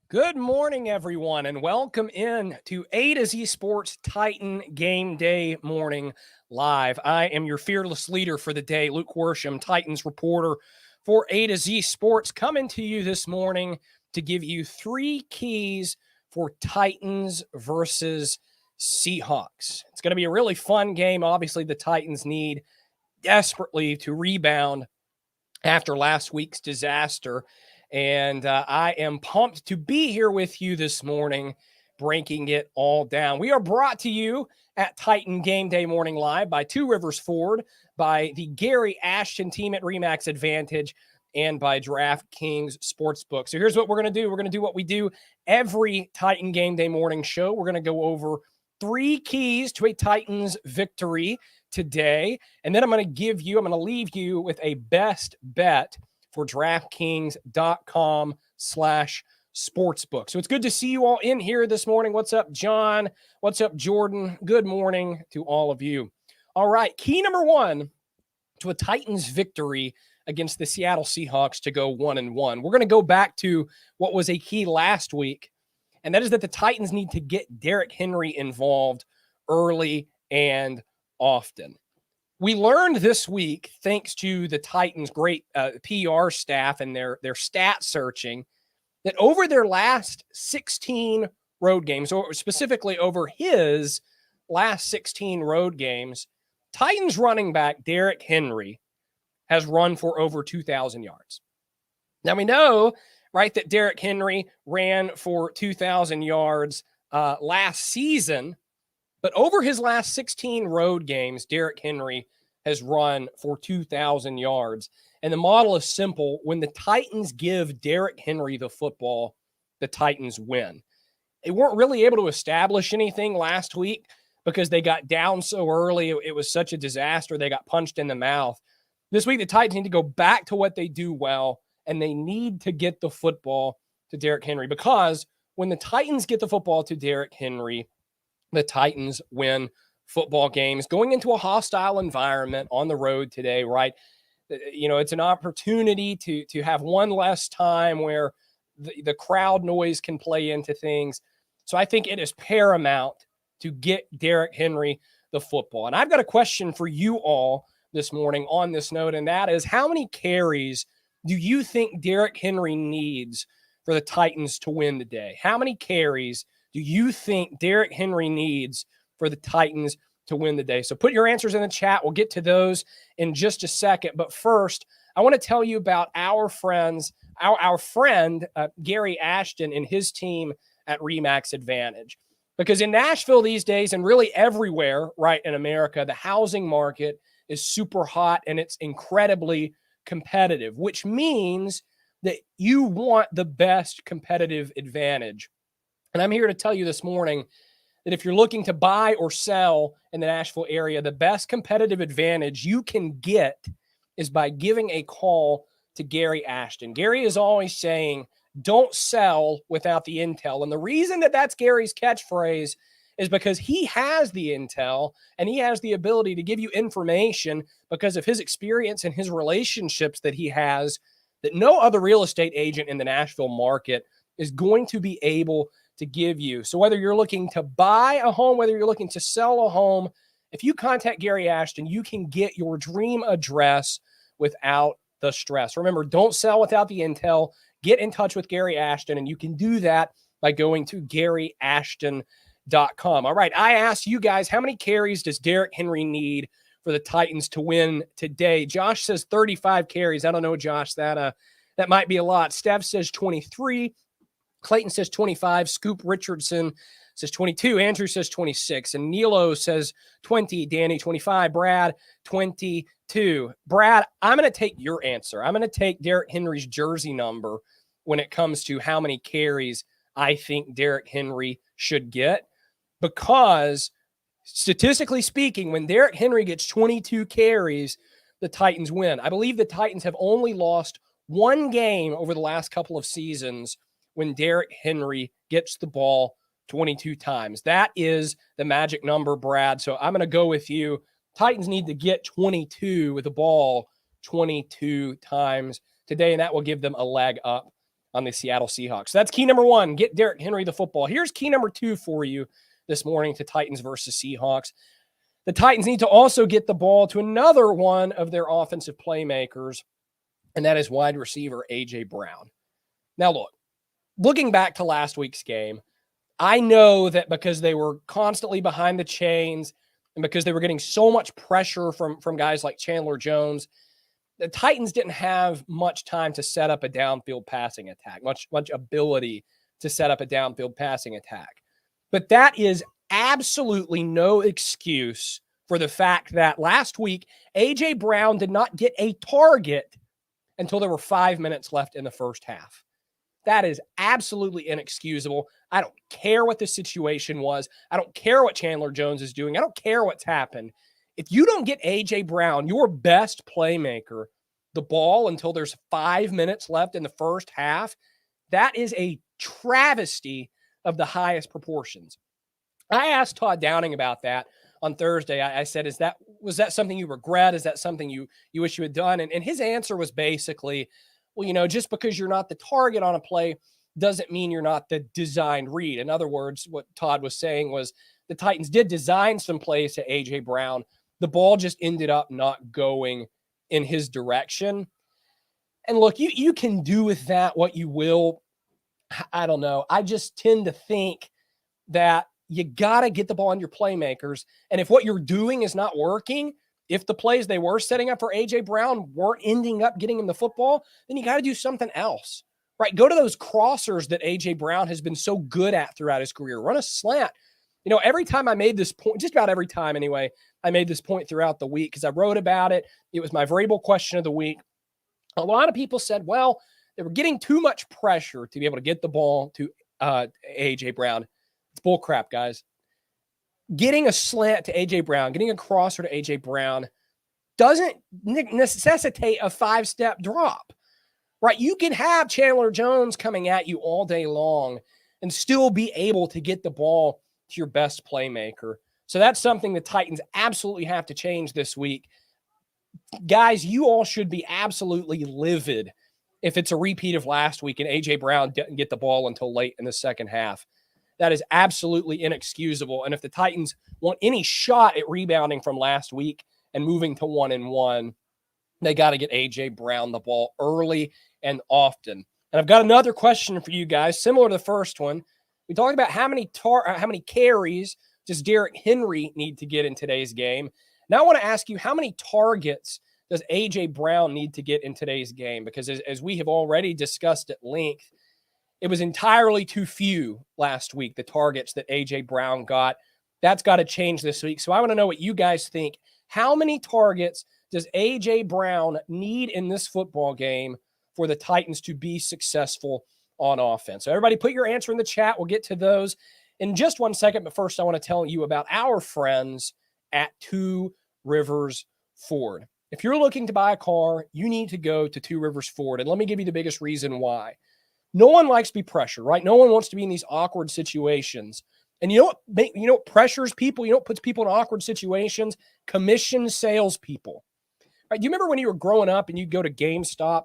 Good morning, everyone, and welcome in to A to Z Sports Titan Game Day Morning Live. I am your fearless leader for the day, Luke Worsham, Titans reporter for A to Z Sports, coming to you this morning to give you three keys for Titans versus Seahawks. It's going to be a really fun game. Obviously, the Titans need desperately to rebound after last week's disaster. And I am pumped to be here with you this morning, breaking it all down. We are brought to you at Titan Game Day Morning Live by Two Rivers Ford, by the Gary Ashton team at Remax Advantage, and by DraftKings Sportsbook. So here's what we're going to do. We're going to do what we do every Titan Game Day morning show. We're going to go over three keys to a Titans victory today. And then I'm going to leave you with a best bet for DraftKings.com/sportsbook. So it's good to see you all in here this morning. What's up, John? What's up, Jordan? Good morning to all of you. All right, key number one to a Titans victory against the Seattle Seahawks to go 1-1. We're going to go back to what was a key last week, and that is that the Titans need to get Derrick Henry involved early and often. We learned this week, thanks to the Titans' great PR staff and their stat searching, that over their last 16 road games, or specifically over his last 16 road games, Titans running back Derrick Henry has run for over 2,000 yards. Now we know, right, that Derrick Henry ran for 2,000 yards last season, but over his last 16 road games, Derrick Henry has run for 2,000 yards. And the model is simple. When the Titans give Derrick Henry the football, the Titans win. They weren't really able to establish anything last week because they got down so early. It was such a disaster. They got punched in the mouth. This week, the Titans need to go back to what they do well, and they need to get the football to Derrick Henry, because when the Titans get the football to Derrick Henry, the Titans win football games. Going into a hostile environment on the road today, right? You know, it's an opportunity to have one less time where the crowd noise can play into things. So I think it is paramount to get Derrick Henry the football. And I've got a question for you all this morning on this note, and that is, how many carries do you think Derrick Henry needs for the Titans to win today? How many carries do you think Derrick Henry needs for the Titans to win the day? So put your answers in the chat. We'll get to those in just a second. But first, I want to tell you about our friend, Gary Ashton and his team at Remax Advantage. Because in Nashville these days, and really everywhere, right, in America, the housing market is super hot and it's incredibly competitive, which means that you want the best competitive advantage. And I'm here to tell you this morning that if you're looking to buy or sell in the Nashville area, the best competitive advantage you can get is by giving a call to Gary Ashton. Gary is always saying, don't sell without the intel. And the reason that that's Gary's catchphrase is because he has the intel and he has the ability to give you information because of his experience and his relationships that he has, that no other real estate agent in the Nashville market is going to be able to give you. So whether you're looking to buy a home, whether you're looking to sell a home, if you contact Gary Ashton, you can get your dream address without the stress. Remember, don't sell without the intel. Get in touch with Gary Ashton, and you can do that by going to GaryAshton.com. All right, I asked you guys, how many carries does Derrick Henry need for the Titans to win today? Josh says 35 carries. I don't know, Josh, that might be a lot. Steph says 23. Clayton says 25. Scoop Richardson says 22. Andrew says 26. And Nilo says 20. Danny, 25. Brad, 22. Brad, I'm going to take your answer. I'm going to take Derrick Henry's jersey number when it comes to how many carries I think Derrick Henry should get, because statistically speaking, when Derrick Henry gets 22 carries, the Titans win. I believe the Titans have only lost one game over the last couple of seasons when Derrick Henry gets the ball 22 times. That is the magic number, Brad. So I'm going to go with you. Titans need to get 22 with the ball 22 times today, and that will give them a leg up on the Seattle Seahawks. So that's key number one, get Derrick Henry the football. Here's key number two for you this morning to Titans versus Seahawks. The Titans need to also get the ball to another one of their offensive playmakers, and that is wide receiver A.J. Brown. Now, look, looking back to last week's game, I know that because they were constantly behind the chains and because they were getting so much pressure from guys like Chandler Jones, the Titans didn't have much time to set up a downfield passing attack, much ability to set up a downfield passing attack. But that is absolutely no excuse for the fact that last week, A.J. Brown did not get a target until there were 5 minutes left in the first half. That is absolutely inexcusable. I don't care what the situation was. I don't care what Chandler Jones is doing. I don't care what's happened. If you don't get A.J. Brown, your best playmaker, the ball until there's 5 minutes left in the first half, that is a travesty of the highest proportions. I asked Todd Downing about that on Thursday. I said, was that something you regret? Is that something you wish you had done? And his answer was basically, well, just because you're not the target on a play doesn't mean you're not the designed read. In other words, what Todd was saying was the Titans did design some plays to A.J. Brown. The ball just ended up not going in his direction. And look, you can do with that what you will. I don't know. I just tend to think that you got to get the ball on your playmakers. And if what you're doing is not working, if the plays they were setting up for A.J. Brown weren't ending up getting him the football, then you got to do something else, right? Go to those crossers that A.J. Brown has been so good at throughout his career. Run a slant. Every time I made this point, just about every time anyway, I made this point throughout the week because I wrote about it. It was my variable question of the week. A lot of people said, well, they were getting too much pressure to be able to get the ball to A.J. Brown. It's bull crap, guys. Getting a slant to A.J. Brown, getting a crosser to A.J. Brown doesn't necessitate a 5-step drop, right? You can have Chandler Jones coming at you all day long and still be able to get the ball to your best playmaker. So that's something the Titans absolutely have to change this week. Guys, you all should be absolutely livid if it's a repeat of last week and A.J. Brown didn't get the ball until late in the second half. That is absolutely inexcusable. And if the Titans want any shot at rebounding from last week and moving to 1-1, they got to get A.J. Brown the ball early and often. And I've got another question for you guys, similar to the first one. We talked about how many carries does Derrick Henry need to get in today's game. Now I want to ask you, how many targets does A.J. Brown need to get in today's game? Because as we have already discussed at length, it was entirely too few last week, the targets that A.J. Brown got. That's got to change this week. So I want to know what you guys think. How many targets does A.J. Brown need in this football game for the Titans to be successful on offense? So everybody put your answer in the chat. We'll get to those in just 1 second. But first, I want to tell you about our friends at Two Rivers Ford. If you're looking to buy a car, you need to go to Two Rivers Ford. And let me give you the biggest reason why. No one likes to be pressured, right? No one wants to be in these awkward situations. And you know what pressures people? You know what puts people in awkward situations? Commission salespeople. Right? You remember when you were growing up and you'd go to GameStop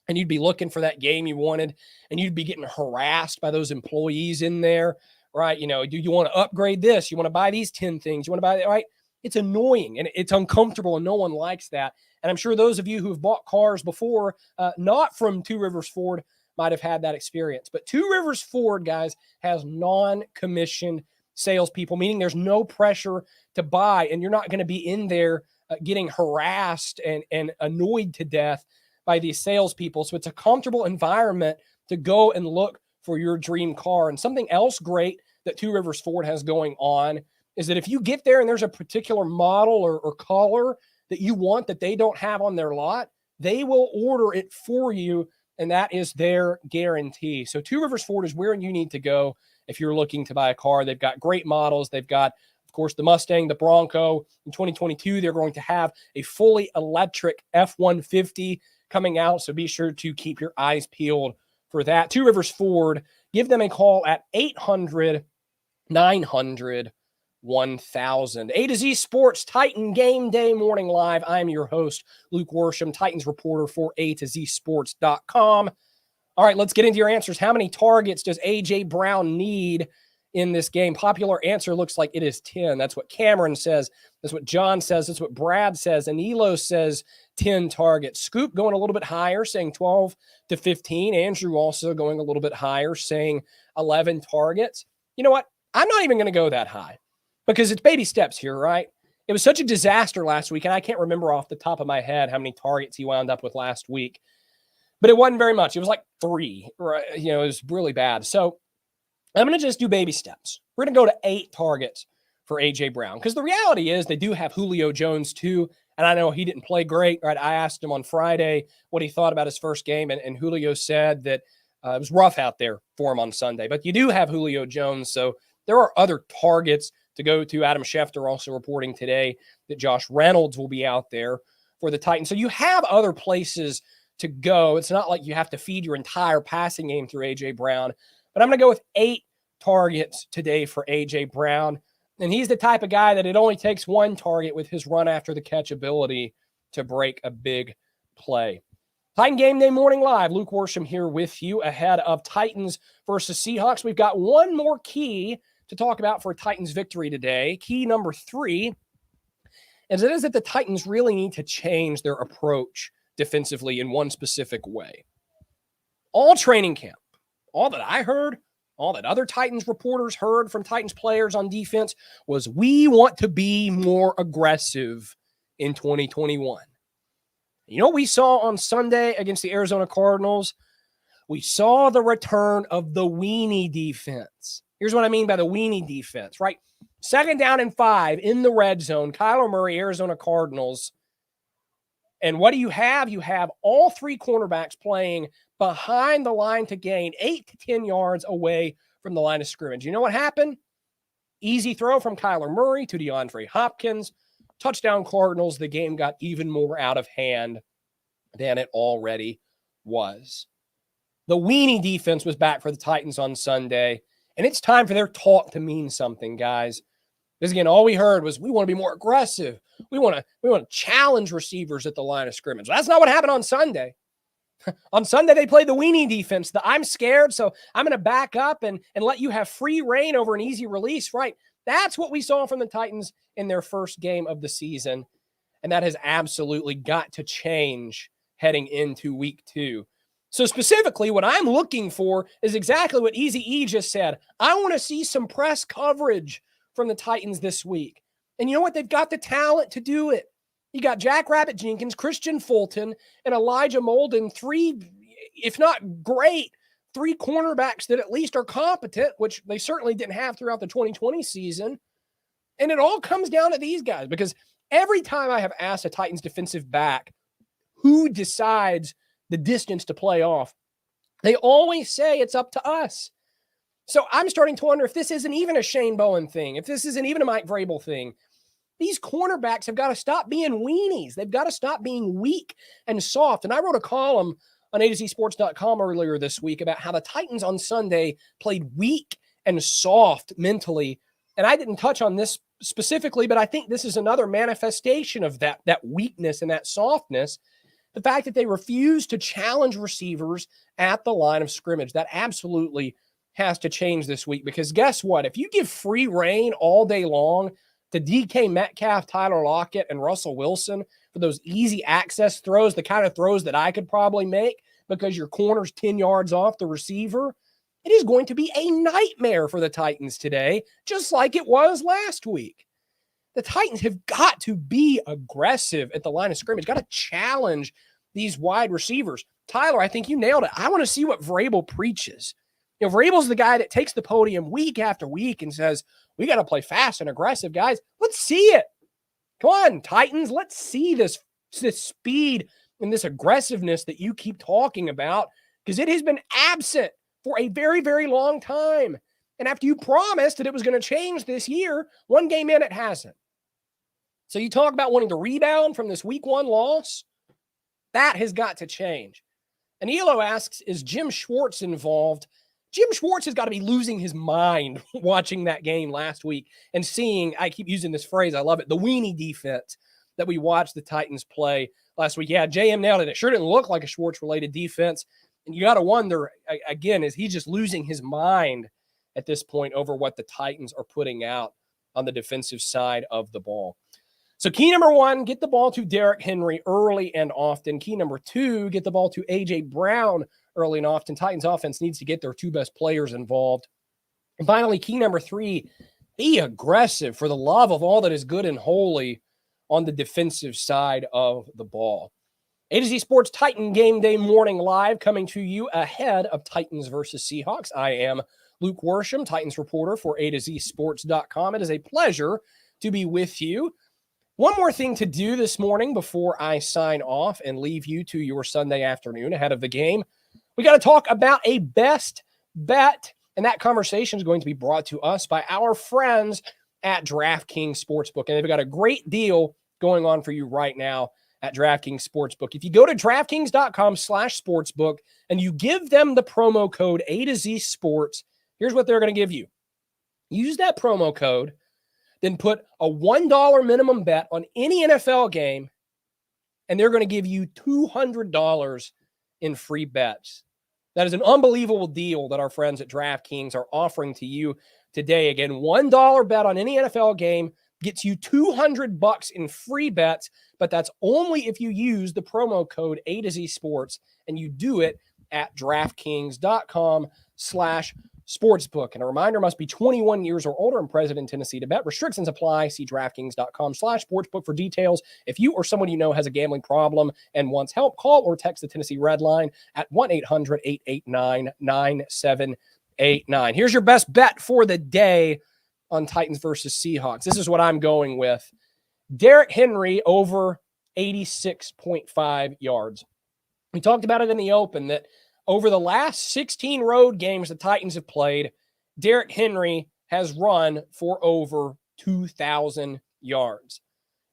and you'd be looking for that game you wanted and you'd be getting harassed by those employees in there, right? Do you want to upgrade this? You want to buy these 10 things? You want to buy that, right? It's annoying and it's uncomfortable and no one likes that. And I'm sure those of you who have bought cars before, not from Two Rivers Ford, might have had that experience. But Two Rivers Ford, guys, has non-commissioned salespeople, meaning there's no pressure to buy, and you're not going to be in there getting harassed and annoyed to death by these salespeople. So it's a comfortable environment to go and look for your dream car. And something else great that Two Rivers Ford has going on is that if you get there and there's a particular model or color that you want that they don't have on their lot, they will order it for you. And that is their guarantee. So Two Rivers Ford is where you need to go if you're looking to buy a car. They've got great models. They've got, of course, the Mustang, the Bronco. In 2022, they're going to have a fully electric F-150 coming out. So be sure to keep your eyes peeled for that. Two Rivers Ford, give them a call at 800-900-1000. A to Z Sports Titan Game Day Morning Live. I'm your host, Luke Worsham, Titans reporter for A to Z Sports.com. All right, let's get into your answers. How many targets does A.J. Brown need in this game? Popular answer looks like it is 10. That's what Cameron says. That's what John says. That's what Brad says. And Elo says 10 targets. Scoop going a little bit higher, saying 12 to 15. Andrew also going a little bit higher, saying 11 targets. You know what? I'm not even going to go that high because it's baby steps here, right? It was such a disaster last week, and I can't remember off the top of my head how many targets he wound up with last week. But it wasn't very much. It was like 3, right? It was really bad. So I'm going to just do baby steps. We're going to go to 8 targets for A.J. Brown because the reality is they do have Julio Jones too. And I know he didn't play great, right? I asked him on Friday what he thought about his first game, and Julio said that it was rough out there for him on Sunday. But you do have Julio Jones, so there are other targets to go to. Adam Schefter also reporting today that Josh Reynolds will be out there for the Titans. So you have other places to go. It's not like you have to feed your entire passing game through A.J. Brown. But I'm going to go with 8 targets today for A.J. Brown. And he's the type of guy that it only takes 1 target with his run after the catch ability to break a big play. Titan Game Day Morning Live. Luke Worsham here with you ahead of Titans versus Seahawks. We've got one more key to talk about for a Titans victory today. Key number 3 is that the Titans really need to change their approach defensively in one specific way. All training camp, all that I heard, all that other Titans reporters heard from Titans players on defense was we want to be more aggressive in 2021. You know what we saw on Sunday against the Arizona Cardinals? We saw the return of the weenie defense. Here's what I mean by the weenie defense, right? 2nd down and 5 in the red zone, Kyler Murray, Arizona Cardinals. And what do you have? You have all 3 cornerbacks playing behind the line to gain 8 to 10 yards away from the line of scrimmage. You know what happened? Easy throw from Kyler Murray to DeAndre Hopkins. Touchdown Cardinals. The game got even more out of hand than it already was. The weenie defense was back for the Titans on Sunday, and it's time for their talk to mean something, guys. Because again, all we heard was we want to be more aggressive. We want to challenge receivers at the line of scrimmage. That's not what happened on Sunday. On Sunday, they played the weenie defense. The I'm scared, so I'm going to back up and let you have free reign over an easy release, right? That's what we saw from the Titans in their first game of the season, and that has absolutely got to change heading into week 2. So specifically, what I'm looking for is exactly what Eazy-E just said. I want to see some press coverage from the Titans this week. And you know what? They've got the talent to do it. You got Jack Rabbit Jenkins, Christian Fulton, and Elijah Molden, 3, if not great, 3 cornerbacks that at least are competent, which they certainly didn't have throughout the 2020 season. And it all comes down to these guys, because every time I have asked a Titans defensive back who decides the distance to play off, they always say it's up to us. So I'm starting to wonder if this isn't even a Shane Bowen thing, if this isn't even a Mike Vrabel thing. These cornerbacks have got to stop being weenies. They've got to stop being weak and soft. And I wrote a column on A2Zsports.com earlier this week about how the Titans on Sunday played weak and soft mentally. And I didn't touch on this specifically, but I think this is another manifestation of that weakness and that softness. The fact that they refuse to challenge receivers at the line of scrimmage, that absolutely has to change this week, because guess what? If you give free reign all day long to DK Metcalf, Tyler Lockett, and Russell Wilson for those easy access throws, the kind of throws that I could probably make because your corner's 10 yards off the receiver, it is going to be a nightmare for the Titans today, just like it was last week. The Titans have got to be aggressive at the line of scrimmage, got to challenge these wide receivers. Tyler, I think you nailed it. I want to see what Vrabel preaches. You know, Vrabel's the guy that takes the podium week after week and says, we got to play fast and aggressive, guys. Let's see it. Come on, Titans. Let's see this speed and this aggressiveness that you keep talking about, because it has been absent for a very, very long time. And after you promised that it was going to change this year, one game in, it hasn't. So you talk about wanting to rebound from this week 1 loss. That has got to change. And Elo asks, is Jim Schwartz involved? Jim Schwartz has got to be losing his mind watching that game last week and seeing, I keep using this phrase, I love it, the weenie defense that we watched the Titans play last week. Yeah, JM nailed it. It sure didn't look like a Schwartz-related defense. And you got to wonder, again, is he just losing his mind at this point over what the Titans are putting out on the defensive side of the ball? So key number 1, get the ball to Derrick Henry early and often. Key number 2, get the ball to A.J. Brown early and often. Titans offense needs to get their 2 best players involved. And finally, key number 3, be aggressive for the love of all that is good and holy on the defensive side of the ball. A to Z Sports Titan Game Day Morning Live coming to you ahead of Titans versus Seahawks. I am Luke Worsham, Titans reporter for A to Z Sports.com. It is a pleasure to be with you. One more thing to do this morning before I sign off and leave you to your Sunday afternoon ahead of the game. We got to talk about a best bet, and that conversation is going to be brought to us by our friends at DraftKings Sportsbook, and they've got a great deal going on for you right now at DraftKings Sportsbook. If you go to DraftKings.com/sportsbook and you give them the promo code A to Z Sports, here's what they're going to give you. Use that promo code, then put a $1 minimum bet on any NFL game, and they're going to give you $200 in free bets. That is an unbelievable deal that our friends at DraftKings are offering to you today. Again, $1 bet on any NFL game gets you $200 in free bets, but that's only if you use the promo code A to Z Sports, and you do it at DraftKings.com/sportsbook. And a reminder, must be 21 years or older and present in Tennessee to bet. Restrictions apply. See DraftKings.com/sportsbook for details. If you or someone you know has a gambling problem and wants help, call or text the Tennessee Red Line at 1-800-889-9789. Here's your best bet for the day on Titans versus Seahawks. This is what I'm going with. Derrick Henry over 86.5 yards. We talked about it in the open that over the last 16 road games the Titans have played, Derrick Henry has run for over 2,000 yards.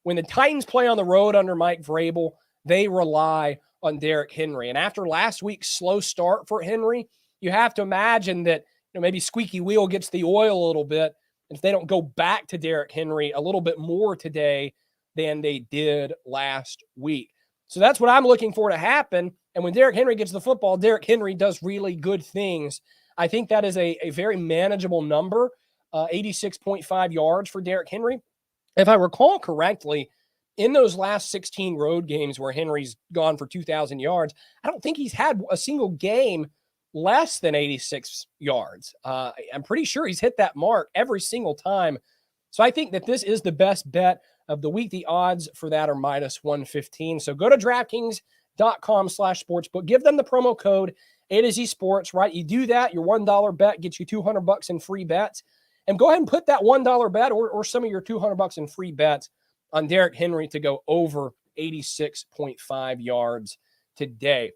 When the Titans play on the road under Mike Vrabel, they rely on Derrick Henry. And after last week's slow start for Henry, you have to imagine that maybe squeaky wheel gets the oil a little bit. And if they don't go back to Derrick Henry a little bit more today than they did last week. So that's what I'm looking for to happen. And when Derrick Henry gets the football, Derrick Henry does really good things. I think that is a very manageable number, 86.5 yards for Derrick Henry. If I recall correctly, in those last 16 road games where Henry's gone for 2,000 yards, I don't think he's had a single game less than 86 yards. I'm pretty sure he's hit that mark every single time. So I think that this is the best bet of the week. The odds for that are -115. So go to DraftKings.com/sportsbook. Give them the promo code A to Z Sports, right? You do that, your $1 bet gets you $200 in free bets. And go ahead and put that $1 bet or some of your $200 in free bets on Derrick Henry to go over 86.5 yards today.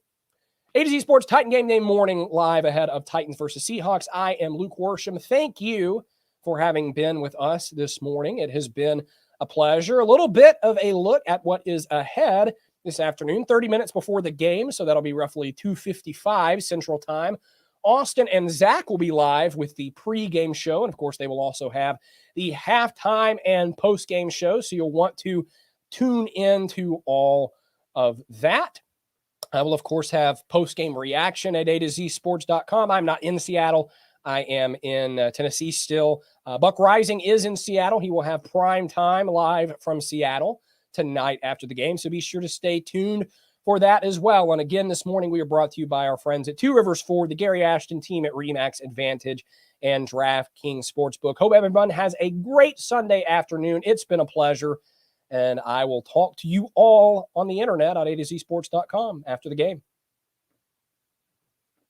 A to Z Sports Titan Game Day Morning Live ahead of Titans versus Seahawks. I am Luke Worsham. Thank you for having been with us this morning. It has been a pleasure. A little bit of a look at what is ahead this afternoon, 30 minutes before the game, so that'll be roughly 2:55 Central Time. Austin and Zach will be live with the pregame show, and of course, they will also have the halftime and postgame show, so you'll want to tune in to all of that. I will, of course, have post-game reaction at A2ZSports.com. I'm not in Seattle. I am in Tennessee still. Buck Rising is in Seattle. He will have prime time live from Seattle tonight after the game, so be sure to stay tuned for that as well. And again, this morning we are brought to you by our friends at Two Rivers Ford, the Gary Ashton team at RE/MAX Advantage, and DraftKings Sportsbook. Hope everyone has a great Sunday afternoon. It's been a pleasure. And I will talk to you all on the internet on A2ZSports.com after the game.